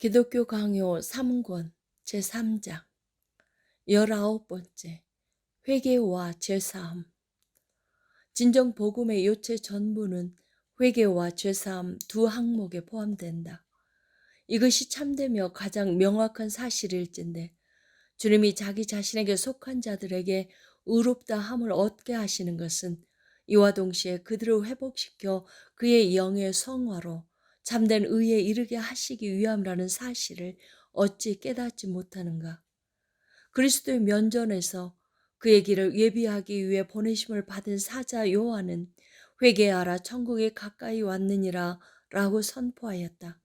기독교 강요 3권 제3장 19번째 회개와 죄사함. 진정 복음의 요체 전부는 회개와 죄사함 두 항목에 포함된다. 이것이 참되며 가장 명확한 사실일진데 주님이 자기 자신에게 속한 자들에게 의롭다 함을 얻게 하시는 것은 이와 동시에 그들을 회복시켜 그의 영의 성화로 참된 의에 이르게 하시기 위함이라는 사실을 어찌 깨닫지 못하는가. 그리스도의 면전에서 그의 길을 예비하기 위해 보내심을 받은 사자 요한은 회개하라 천국에 가까이 왔느니라 라고 선포하였다.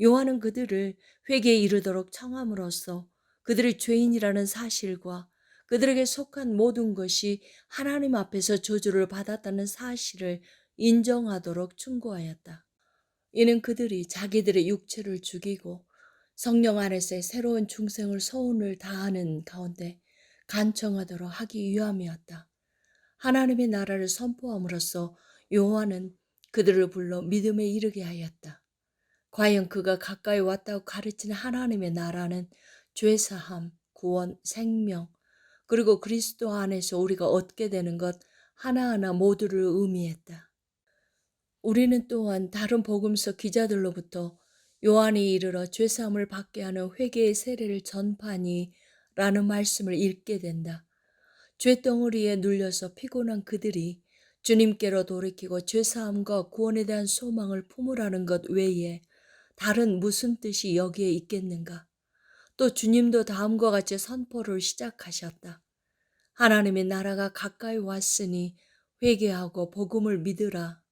요한은 그들을 회개에 이르도록 청함으로써 그들이 죄인이라는 사실과 그들에게 속한 모든 것이 하나님 앞에서 저주를 받았다는 사실을 인정하도록 충고하였다. 이는 그들이 자기들의 육체를 죽이고 성령 안에서의 새로운 중생을 소원을 다하는 가운데 간청하도록 하기 위함이었다. 하나님의 나라를 선포함으로써 요한은 그들을 불러 믿음에 이르게 하였다. 과연 그가 가까이 왔다고 가르치는 하나님의 나라는 죄사함, 구원, 생명, 그리고 그리스도 안에서 우리가 얻게 되는 것 하나하나 모두를 의미했다. 우리는 또한 다른 복음서 기자들로부터 요한이 이르러 죄사함을 받게 하는 회개의 세례를 전파하니 라는 말씀을 읽게 된다. 죄덩어리에 눌려서 피곤한 그들이 주님께로 돌이키고 죄사함과 구원에 대한 소망을 품으라는 것 외에 다른 무슨 뜻이 여기에 있겠는가? 또 주님도 다음과 같이 선포를 시작하셨다. 하나님의 나라가 가까이 왔으니 회개하고 복음을 믿으라.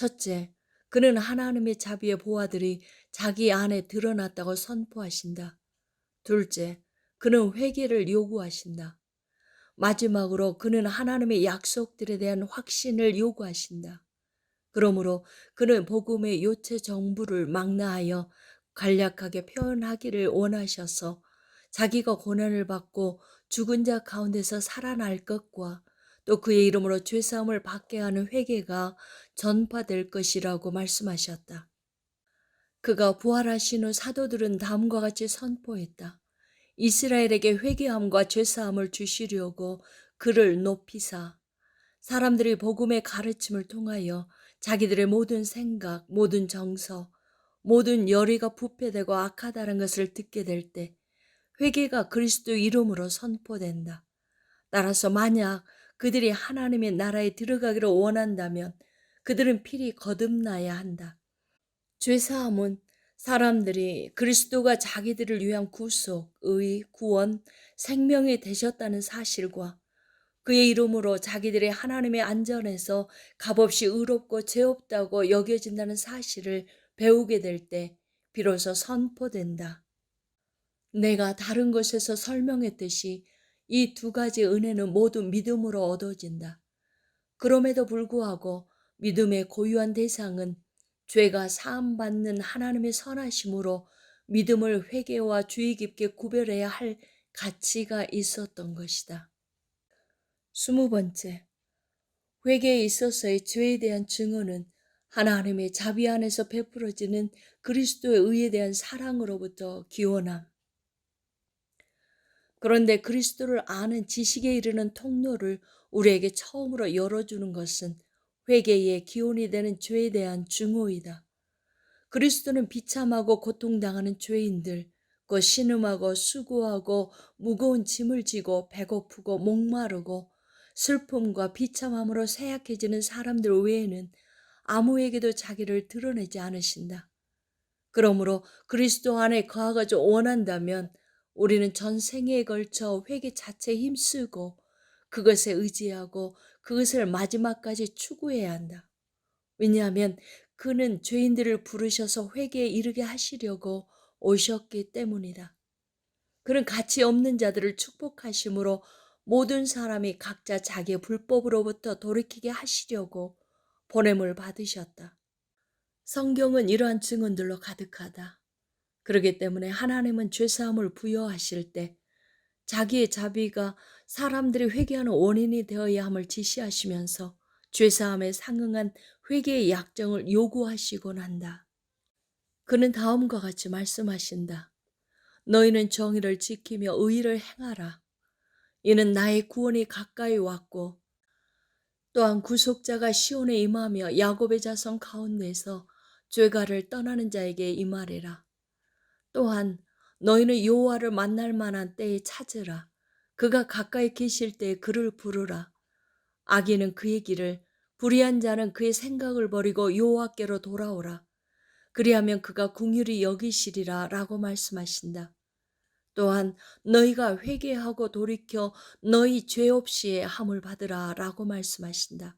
첫째, 그는 하나님의 자비의 보화들이 자기 안에 드러났다고 선포하신다. 둘째, 그는 회개를 요구하신다. 마지막으로 그는 하나님의 약속들에 대한 확신을 요구하신다. 그러므로 그는 복음의 요체 정부를 망라하여 간략하게 표현하기를 원하셔서 자기가 고난을 받고 죽은 자 가운데서 살아날 것과 또 그의 이름으로 죄사함을 받게 하는 회개가 전파될 것이라고 말씀하셨다. 그가 부활하신 후 사도들은 다음과 같이 선포했다. 이스라엘에게 회개함과 죄사함을 주시려고 그를 높이사 사람들이 복음의 가르침을 통하여 자기들의 모든 생각, 모든 정서, 모든 열의가 부패되고 악하다는 것을 듣게 될 때 회개가 그리스도 이름으로 선포된다. 따라서 만약 그들이 하나님의 나라에 들어가기를 원한다면 그들은 필히 거듭나야 한다. 죄사함은 사람들이 그리스도가 자기들을 위한 구속, 의, 구원, 생명이 되셨다는 사실과 그의 이름으로 자기들의 하나님의 안전에서 값없이 의롭고 죄 없다고 여겨진다는 사실을 배우게 될 때 비로소 선포된다. 내가 다른 곳에서 설명했듯이 이 두 가지 은혜는 모두 믿음으로 얻어진다. 그럼에도 불구하고 믿음의 고유한 대상은 죄가 사함받는 하나님의 선하심으로 믿음을 회개와 주의 깊게 구별해야 할 가치가 있었던 것이다. 20번째, 회개에 있어서의 죄에 대한 증언은 하나님의 자비 안에서 베풀어지는 그리스도의 의에 대한 사랑으로부터 기원함. 그런데 그리스도를 아는 지식에 이르는 통로를 우리에게 처음으로 열어주는 것은 회개의 기원이 되는 죄에 대한 증오이다. 그리스도는 비참하고 고통당하는 죄인들, 그 신음하고 수고하고 무거운 짐을 지고 배고프고 목마르고 슬픔과 비참함으로 쇠약해지는 사람들 외에는 아무에게도 자기를 드러내지 않으신다. 그러므로 그리스도 안에 거하기를 원한다면 우리는 전생에 걸쳐 회개 자체에 힘쓰고 그것에 의지하고 그것을 마지막까지 추구해야 한다. 왜냐하면 그는 죄인들을 부르셔서 회개에 이르게 하시려고 오셨기 때문이다. 그는 가치 없는 자들을 축복하심으로 모든 사람이 각자 자기의 불법으로부터 돌이키게 하시려고 보냄을 받으셨다. 성경은 이러한 증언들로 가득하다. 그렇기 때문에 하나님은 죄사함을 부여하실 때 자기의 자비가 사람들이 회개하는 원인이 되어야 함을 지시하시면서 죄사함에 상응한 회개의 약정을 요구하시곤 한다. 그는 다음과 같이 말씀하신다. 너희는 정의를 지키며 의를 행하라. 이는 나의 구원이 가까이 왔고 또한 구속자가 시온에 임하며 야곱의 자손 가운데서 죄가를 떠나는 자에게 임하리라. 또한 너희는 여호와를 만날 만한 때에 찾으라. 그가 가까이 계실 때에 그를 부르라. 악인은 그의 길을, 불의한 자는 그의 생각을 버리고 여호와께로 돌아오라. 그리하면 그가 긍휼히 여기시리라 라고 말씀하신다. 또한 너희가 회개하고 돌이켜 너희 죄 없이의 함을 받으라 라고 말씀하신다.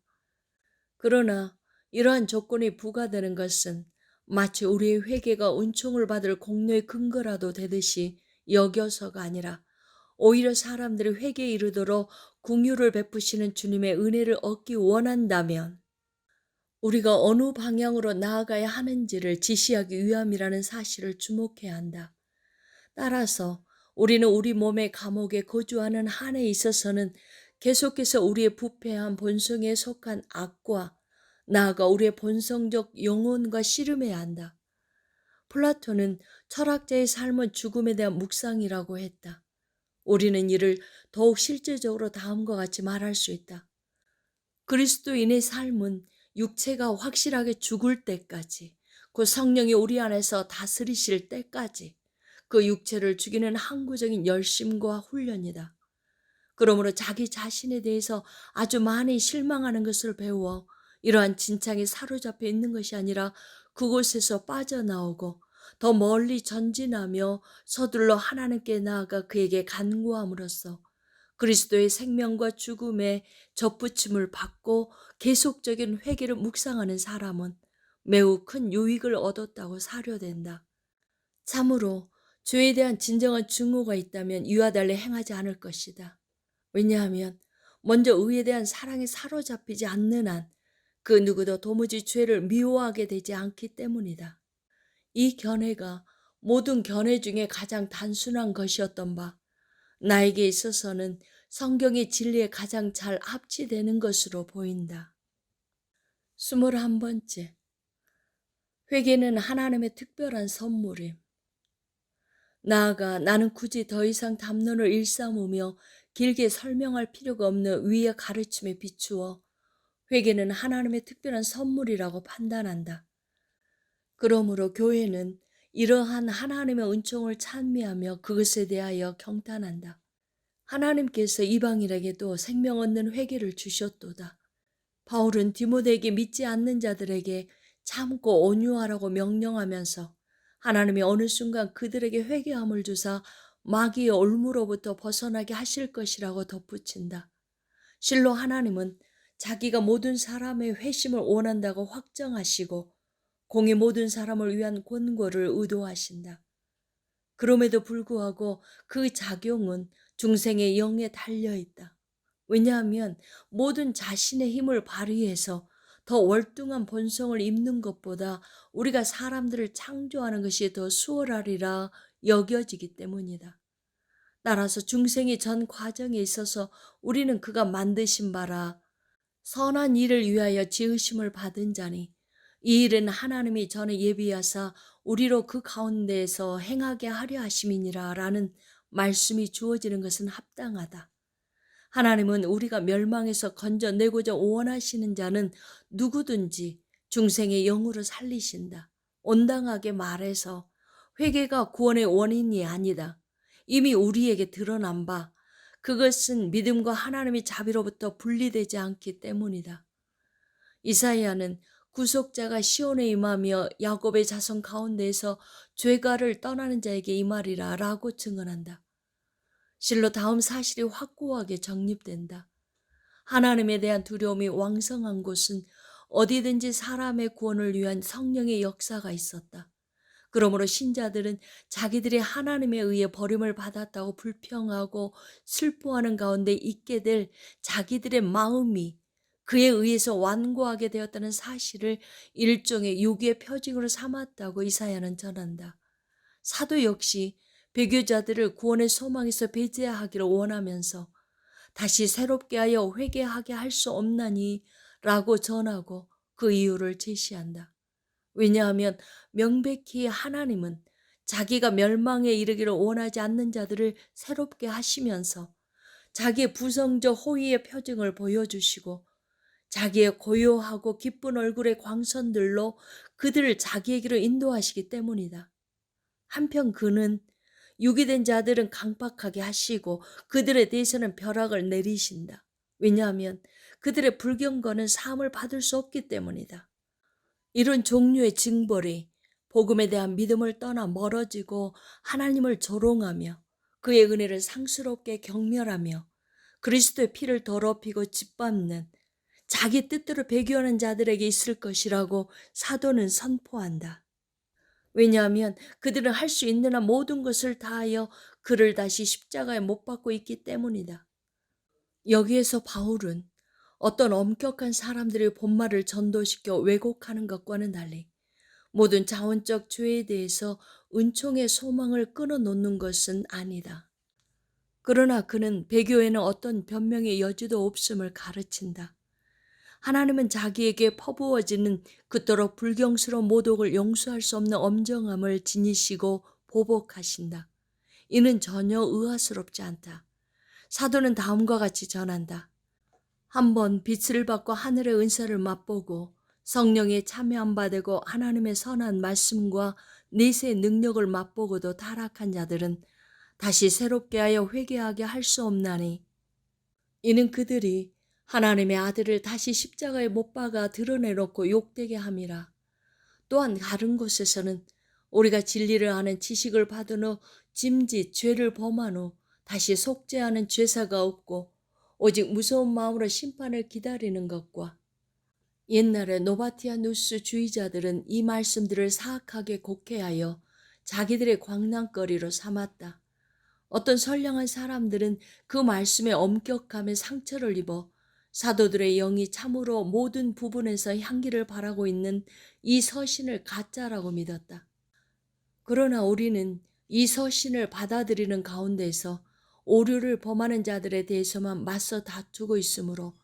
그러나 이러한 조건이 부과되는 것은 마치 우리의 회개가 은총을 받을 공로의 근거라도 되듯이 여겨서가 아니라 오히려 사람들이 회개에 이르도록 긍휼을 베푸시는 주님의 은혜를 얻기 원한다면 우리가 어느 방향으로 나아가야 하는지를 지시하기 위함이라는 사실을 주목해야 한다. 따라서 우리는 우리 몸의 감옥에 거주하는 한에 있어서는 계속해서 우리의 부패한 본성에 속한 악과 나아가 우리의 본성적 영혼과 씨름해야 한다. 플라톤은 철학자의 삶은 죽음에 대한 묵상이라고 했다. 우리는 이를 더욱 실제적으로 다음과 같이 말할 수 있다. 그리스도인의 삶은 육체가 확실하게 죽을 때까지, 그 성령이 우리 안에서 다스리실 때까지 그 육체를 죽이는 항구적인 열심과 훈련이다. 그러므로 자기 자신에 대해서 아주 많이 실망하는 것을 배워 이러한 진창에 사로잡혀 있는 것이 아니라 그곳에서 빠져나오고 더 멀리 전진하며 서둘러 하나님께 나아가 그에게 간구함으로써 그리스도의 생명과 죽음의 접붙임을 받고 계속적인 회개를 묵상하는 사람은 매우 큰 유익을 얻었다고 사료된다. 참으로 죄에 대한 진정한 증오가 있다면 이와 달리 행하지 않을 것이다. 왜냐하면 먼저 의에 대한 사랑에 사로잡히지 않는 한 그 누구도 도무지 죄를 미워하게 되지 않기 때문이다. 이 견해가 모든 견해 중에 가장 단순한 것이었던 바 나에게 있어서는 성경의 진리에 가장 잘 합치되는 것으로 보인다. 21번째, 회개는 하나님의 특별한 선물임. 나아가 나는 굳이 더 이상 담론을 일삼으며 길게 설명할 필요가 없는 위의 가르침에 비추어 회개는 하나님의 특별한 선물이라고 판단한다. 그러므로 교회는 이러한 하나님의 은총을 찬미하며 그것에 대하여 경탄한다. 하나님께서 이방인에게도 생명 얻는 회개를 주셨도다. 바울은 디모데에게 믿지 않는 자들에게 참고 온유하라고 명령하면서 하나님이 어느 순간 그들에게 회개함을 주사 마귀의 올무로부터 벗어나게 하실 것이라고 덧붙인다. 실로 하나님은 자기가 모든 사람의 회심을 원한다고 확정하시고 공의 모든 사람을 위한 권고를 의도하신다. 그럼에도 불구하고 그 작용은 중생의 영에 달려있다. 왜냐하면 모든 자신의 힘을 발휘해서 더 월등한 본성을 입는 것보다 우리가 사람들을 창조하는 것이 더 수월하리라 여겨지기 때문이다. 따라서 중생의 전 과정에 있어서 우리는 그가 만드신 바라 선한 일을 위하여 지으심을 받은 자니 이 일은 하나님이 전에 예비하사 우리로 그 가운데에서 행하게 하려 하심이니라 라는 말씀이 주어지는 것은 합당하다. 하나님은 우리가 멸망에서 건져내고자 원하시는 자는 누구든지 중생의 영으로 살리신다. 온당하게 말해서 회개가 구원의 원인이 아니다. 이미 우리에게 드러난 바 그것은 믿음과 하나님의 자비로부터 분리되지 않기 때문이다. 이사야는 구속자가 시온에 임하며 야곱의 자손 가운데에서 죄가를 떠나는 자에게 임하리라 라고 증언한다. 실로 다음 사실이 확고하게 정립된다. 하나님에 대한 두려움이 왕성한 곳은 어디든지 사람의 구원을 위한 성령의 역사가 있었다. 그러므로 신자들은 자기들이 하나님에 의해 버림을 받았다고 불평하고 슬퍼하는 가운데 있게 될 자기들의 마음이 그에 의해서 완고하게 되었다는 사실을 일종의 유기의 표징으로 삼았다고 이사야는 전한다. 사도 역시 배교자들을 구원의 소망에서 배제하기를 원하면서 다시 새롭게 하여 회개하게 할 수 없나니 라고 전하고 그 이유를 제시한다. 왜냐하면 명백히 하나님은 자기가 멸망에 이르기를 원하지 않는 자들을 새롭게 하시면서 자기의 부성적 호의의 표징을 보여주시고 자기의 고요하고 기쁜 얼굴의 광선들로 그들을 자기에게로 인도하시기 때문이다. 한편 그는 유기된 자들은 강박하게 하시고 그들에 대해서는 벼락을 내리신다. 왜냐하면 그들의 불경건은 사함을 받을 수 없기 때문이다. 이런 종류의 징벌이 복음에 대한 믿음을 떠나 멀어지고 하나님을 조롱하며 그의 은혜를 상스럽게 경멸하며 그리스도의 피를 더럽히고 짓밟는 자기 뜻대로 배교하는 자들에게 있을 것이라고 사도는 선포한다. 왜냐하면 그들은 할 수 있는 한 모든 것을 다하여 그를 다시 십자가에 못 박고 있기 때문이다. 여기에서 바울은 어떤 엄격한 사람들의 본말을 전도시켜 왜곡하는 것과는 달리 모든 자원적 죄에 대해서 은총의 소망을 끊어놓는 것은 아니다. 그러나 그는 배교에는 어떤 변명의 여지도 없음을 가르친다. 하나님은 자기에게 퍼부어지는 그토록 불경스러운 모독을 용서할 수 없는 엄정함을 지니시고 보복하신다. 이는 전혀 의아스럽지 않다. 사도는 다음과 같이 전한다. 한번 빛을 받고 하늘의 은사를 맛보고 성령에 참여한 바 되고 하나님의 선한 말씀과 내세의 능력을 맛보고도 타락한 자들은 다시 새롭게 하여 회개하게 할 수 없나니 이는 그들이 하나님의 아들을 다시 십자가에 못 박아 드러내놓고 욕되게 함이라. 또한 다른 곳에서는 우리가 진리를 아는 지식을 받은 후 짐짓 죄를 범한 후 다시 속죄하는 죄사가 없고 오직 무서운 마음으로 심판을 기다리는 것과 옛날에 노바티아누스 주의자들은 이 말씀들을 사악하게 곡해하여 자기들의 광난거리로 삼았다. 어떤 선량한 사람들은 그 말씀의 엄격함에 상처를 입어 사도들의 영이 참으로 모든 부분에서 향기를 바라고 있는 이 서신을 가짜라고 믿었다. 그러나 우리는 이 서신을 받아들이는 가운데서 오류를 범하는 자들에 대해서만 맞서 다투고 있으므로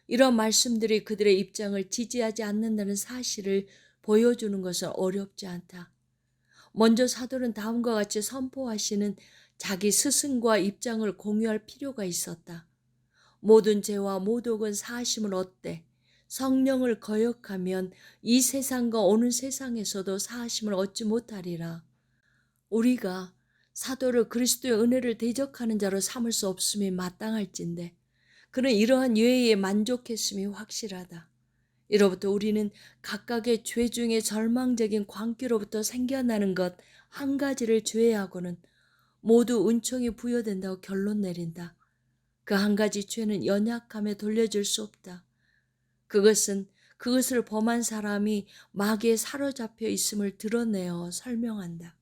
이런 말씀들이 그들의 입장을 지지하지 않는다는 사실을 보여주는 것은 어렵지 않다. 먼저 사도는 다음과 같이 선포하시는 자기 스승과 입장을 공유할 필요가 있었다. 모든 죄와 모독은 사하심을 얻되 성령을 거역하면 이 세상과 오는 세상에서도 사하심을 얻지 못하리라. 우리가 사도를 그리스도의 은혜를 대적하는 자로 삼을 수 없음이 마땅할진데 그는 이러한 유예에 만족했음이 확실하다. 이로부터 우리는 각각의 죄 중에 절망적인 광기로부터 생겨나는 것 한 가지를 제외하고는 모두 은총이 부여된다고 결론 내린다. 그 한 가지 죄는 연약함에 돌려줄 수 없다. 그것은 그것을 범한 사람이 마귀에 사로잡혀 있음을 드러내어 설명한다.